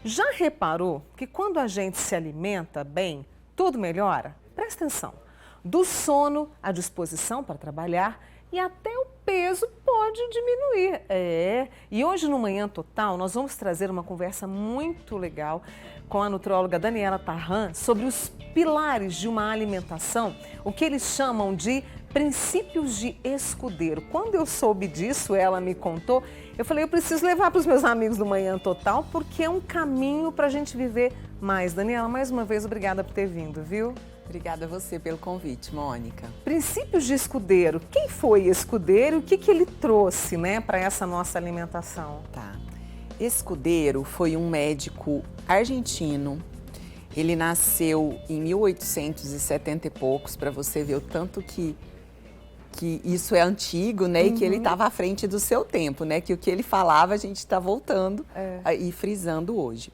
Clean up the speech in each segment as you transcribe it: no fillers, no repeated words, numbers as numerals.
Já reparou que quando a gente se alimenta bem, tudo melhora? Presta atenção. Do sono, à disposição para trabalhar e até o peso pode diminuir. E hoje no Manhã Total nós vamos trazer uma conversa muito legal com a nutróloga Daniela Tarran sobre os pilares de uma alimentação, o que eles chamam de princípios de escudeiro. Quando eu soube disso, ela me contou, eu falei, eu preciso levar para os meus amigos do Manhã Total, porque é um caminho para a gente viver mais. Daniela, mais uma vez, obrigada por ter vindo, viu? Obrigada a você pelo convite, Mônica. Princípios de escudeiro. Quem foi Escudeiro e o que ele trouxe, né, para essa nossa alimentação? Tá. Escudeiro foi um médico argentino. Ele nasceu em 1870 e poucos, para você ver o tanto que isso é antigo, né? E que ele estava à frente do seu tempo, né? Que o que ele falava a gente está voltando e frisando hoje.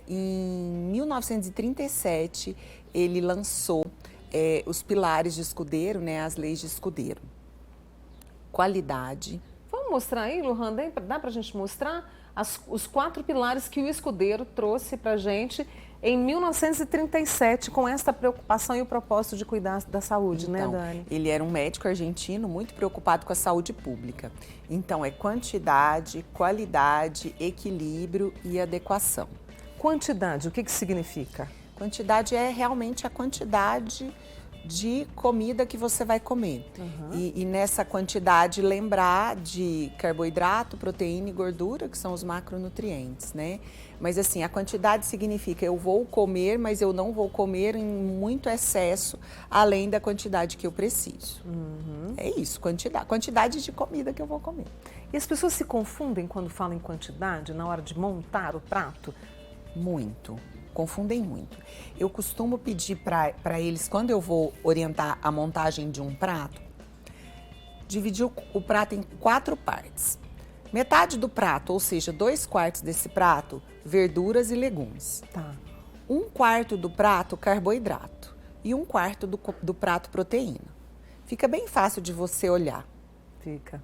Em 1937, ele lançou os pilares de Escudeiro, né? As leis de Escudeiro. Qualidade. Vamos mostrar aí, Lohan? Dá para a gente mostrar os 4 pilares que o Escudeiro trouxe para a gente em 1937, com essa preocupação e o propósito de cuidar da saúde, então, né, Dani? Ele era um médico argentino muito preocupado com a saúde pública. Então, é quantidade, qualidade, equilíbrio e adequação. Quantidade, o que significa? Quantidade é realmente a quantidade de comida que você vai comer. E nessa quantidade lembrar de carboidrato, proteína e gordura, que são os macronutrientes, né? Mas assim, a quantidade significa eu vou comer, mas eu não vou comer em muito excesso, além da quantidade que eu preciso. É isso, quantidade. Quantidade de comida que eu vou comer. E as pessoas se confundem quando falam em quantidade na hora de montar o prato? Muito. Confundem muito. Eu costumo pedir para eles, quando eu vou orientar a montagem de um prato, dividir o prato em 4 partes. Metade do prato, ou seja, 2/4 desse prato, verduras e legumes. Tá. 1/4 do prato, carboidrato. E 1/4 do prato, proteína. Fica bem fácil de você olhar. Fica.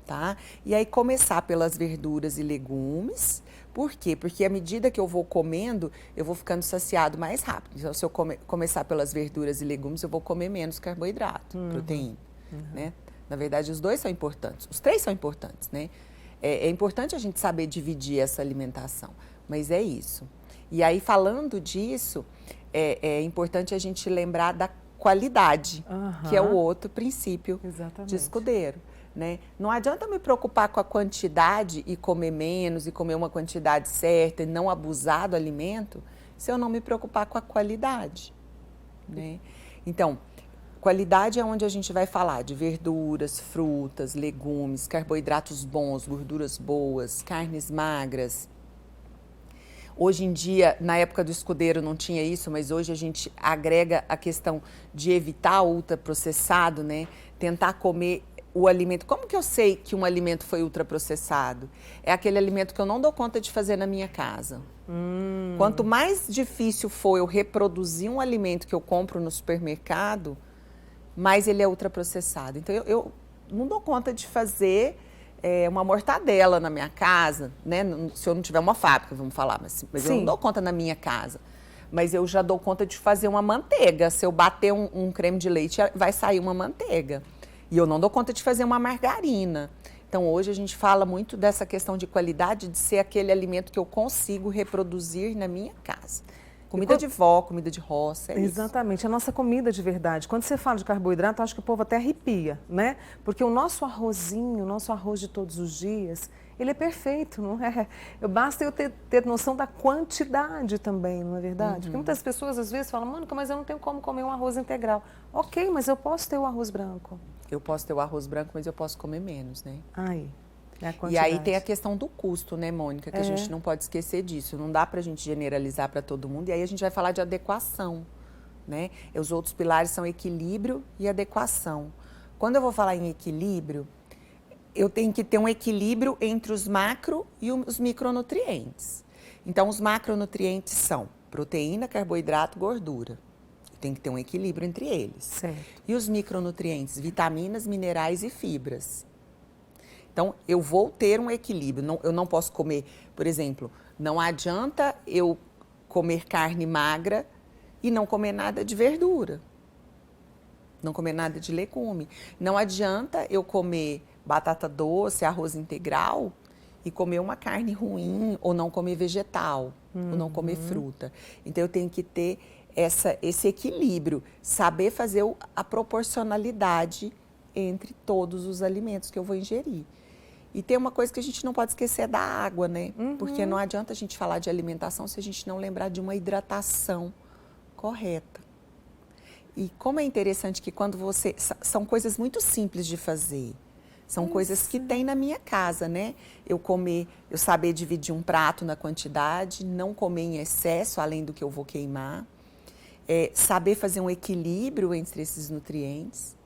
Tá? E aí começar pelas verduras e legumes. Por quê? Porque à medida que eu vou comendo, eu vou ficando saciado mais rápido. Então, se eu começar pelas verduras e legumes, eu vou comer menos carboidrato, proteína, né? Na verdade, os 2 são importantes. Os 3 são importantes, né? É importante a gente saber dividir essa alimentação, mas é isso. E aí, falando disso, é importante a gente lembrar da qualidade, que é o outro princípio de Escudeiro. Né? Não adianta me preocupar com a quantidade e comer menos e comer uma quantidade certa e não abusar do alimento se eu não me preocupar com a qualidade. Né? Então, qualidade é onde a gente vai falar de verduras, frutas, legumes, carboidratos bons, gorduras boas, carnes magras. Hoje em dia, na época do Escudeiro não tinha isso, mas hoje a gente agrega a questão de evitar o ultraprocessado, né? Tentar comer o alimento. Como que eu sei que um alimento foi ultraprocessado? É aquele alimento que eu não dou conta de fazer na minha casa. Quanto mais difícil for eu reproduzir um alimento que eu compro no supermercado, mais ele é ultraprocessado. Então, eu não dou conta de fazer uma mortadela na minha casa, né? Se eu não tiver uma fábrica, vamos falar, mas eu não dou conta na minha casa. Mas eu já dou conta de fazer uma manteiga. Se eu bater um creme de leite, vai sair uma manteiga. E eu não dou conta de fazer uma margarina. Então, hoje a gente fala muito dessa questão de qualidade, de ser aquele alimento que eu consigo reproduzir na minha casa. Comida de vó, comida de roça, é Exatamente, a nossa comida de verdade. Quando você fala de carboidrato, acho que o povo até arrepia, né? Porque o nosso arrozinho, o nosso arroz de todos os dias, ele é perfeito, não é? Basta eu ter noção da quantidade também, não é verdade? Porque muitas pessoas às vezes falam, Mônica, mas eu não tenho como comer um arroz integral. Ok, mas eu posso ter o arroz branco. Eu posso ter o arroz branco, mas eu posso comer menos, né? Aí, é a quantidade. E aí tem a questão do custo, né, Mônica? Que a gente não pode esquecer disso. Não dá pra gente generalizar para todo mundo. E aí a gente vai falar de adequação, né? Os outros pilares são equilíbrio e adequação. Quando eu vou falar em equilíbrio, eu tenho que ter um equilíbrio entre os macro e os micronutrientes. Então, os macronutrientes são proteína, carboidrato, gordura. Tem que ter um equilíbrio entre eles. Certo. E os micronutrientes, vitaminas, minerais e fibras. Então, eu vou ter um equilíbrio. Eu não posso comer, por exemplo, Não adianta eu comer carne magra e não comer nada de verdura. Não comer nada de legume. Não adianta eu comer batata doce, arroz integral e comer uma carne ruim ou não comer vegetal, ou não comer fruta. Então eu tenho que ter esse equilíbrio, saber fazer a proporcionalidade entre todos os alimentos que eu vou ingerir. E tem uma coisa que a gente não pode esquecer, é da água, né? Porque não adianta a gente falar de alimentação se a gente não lembrar de uma hidratação correta. E como é interessante que quando você... São coisas muito simples de fazer. São coisas que tem na minha casa, né? Eu saber dividir um prato na quantidade, não comer em excesso, além do que eu vou queimar. Saber fazer um equilíbrio entre esses nutrientes.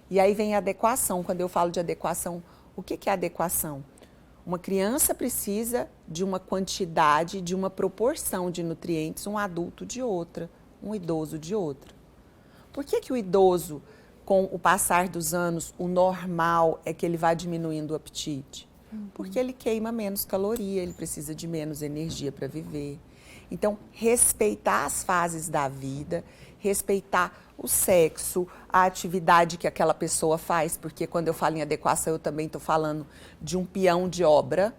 E aí vem a adequação. Quando eu falo de adequação, o que é adequação? Uma criança precisa de uma quantidade, de uma proporção de nutrientes, um adulto de outra, um idoso de outra. Por que o idoso, com o passar dos anos, o normal é que ele vá diminuindo o apetite? Porque ele queima menos caloria, ele precisa de menos energia para viver. Então, respeitar as fases da vida, respeitar o sexo, a atividade que aquela pessoa faz, porque quando eu falo em adequação, eu também estou falando de um peão de obra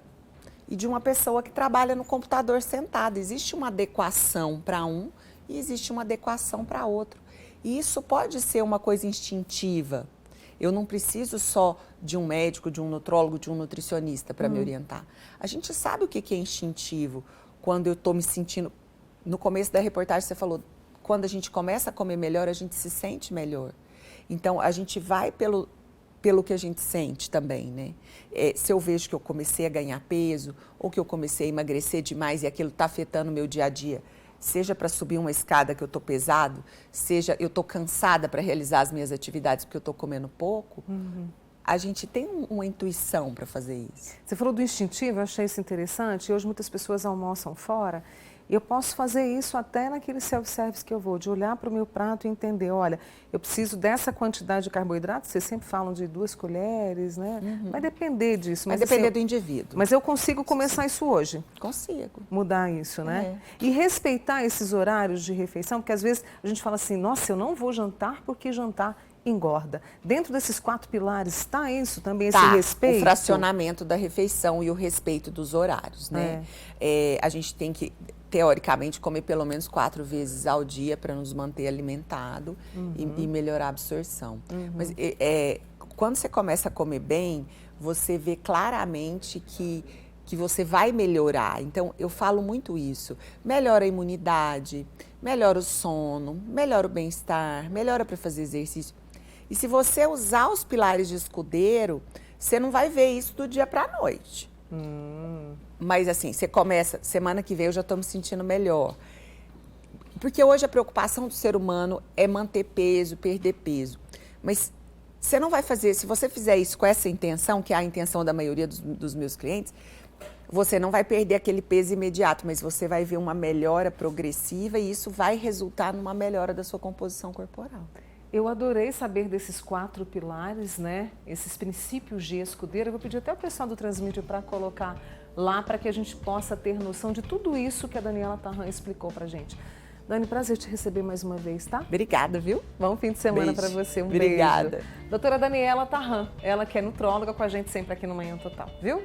e de uma pessoa que trabalha no computador sentada. Existe uma adequação para um e existe uma adequação para outro. E isso pode ser uma coisa instintiva. Eu não preciso só de um médico, de um nutrólogo, de um nutricionista para me orientar. A gente sabe o que é instintivo. Quando eu estou me sentindo... No começo da reportagem você falou, quando a gente começa a comer melhor, a gente se sente melhor. Então, a gente vai pelo que a gente sente também, né? Se eu vejo que eu comecei a ganhar peso ou que eu comecei a emagrecer demais e aquilo está afetando o meu dia a dia, seja para subir uma escada que eu estou pesado, seja eu estou cansada para realizar as minhas atividades porque eu estou comendo pouco, a gente tem uma intuição para fazer isso. Você falou do instintivo, eu achei isso interessante. Hoje muitas pessoas almoçam fora. Eu posso fazer isso até naquele self-service que eu vou, de olhar para o meu prato e entender, olha, eu preciso dessa quantidade de carboidrato, vocês sempre falam de 2 colheres, né? Vai depender disso. Vai depender do indivíduo. Mas eu consigo começar isso hoje? Consigo. Mudar isso, né? E respeitar esses horários de refeição, porque às vezes a gente fala assim, nossa, eu não vou jantar porque jantar engorda. Dentro desses 4 pilares está isso também, esse respeito? O fracionamento da refeição e o respeito dos horários, né? A gente tem que, teoricamente, comer pelo menos 4 vezes ao dia para nos manter alimentado e melhorar a absorção. Mas quando você começa a comer bem, você vê claramente que você vai melhorar. Então, eu falo muito isso. Melhora a imunidade, melhora o sono, melhora o bem-estar, melhora para fazer exercício. E se você usar os pilares de escudeiro, você não vai ver isso do dia para a noite. Mas assim, você começa, semana que vem eu já estou me sentindo melhor. Porque hoje a preocupação do ser humano é manter peso, perder peso. Mas você não vai fazer, se você fizer isso com essa intenção, que é a intenção da maioria dos meus clientes, você não vai perder aquele peso imediato, mas você vai ver uma melhora progressiva e isso vai resultar numa melhora da sua composição corporal. Eu adorei saber desses 4 pilares, né? Esses princípios de escudeiro. Eu vou pedir até o pessoal do Transmídia para colocar lá para que a gente possa ter noção de tudo isso que a Daniela Tarran explicou para a gente. Dani, prazer te receber mais uma vez, tá? Obrigada, viu? Bom fim de semana para você. Um beijo. Obrigada. Doutora Daniela Tarran, ela que é nutróloga com a gente sempre aqui no Manhã Total, viu?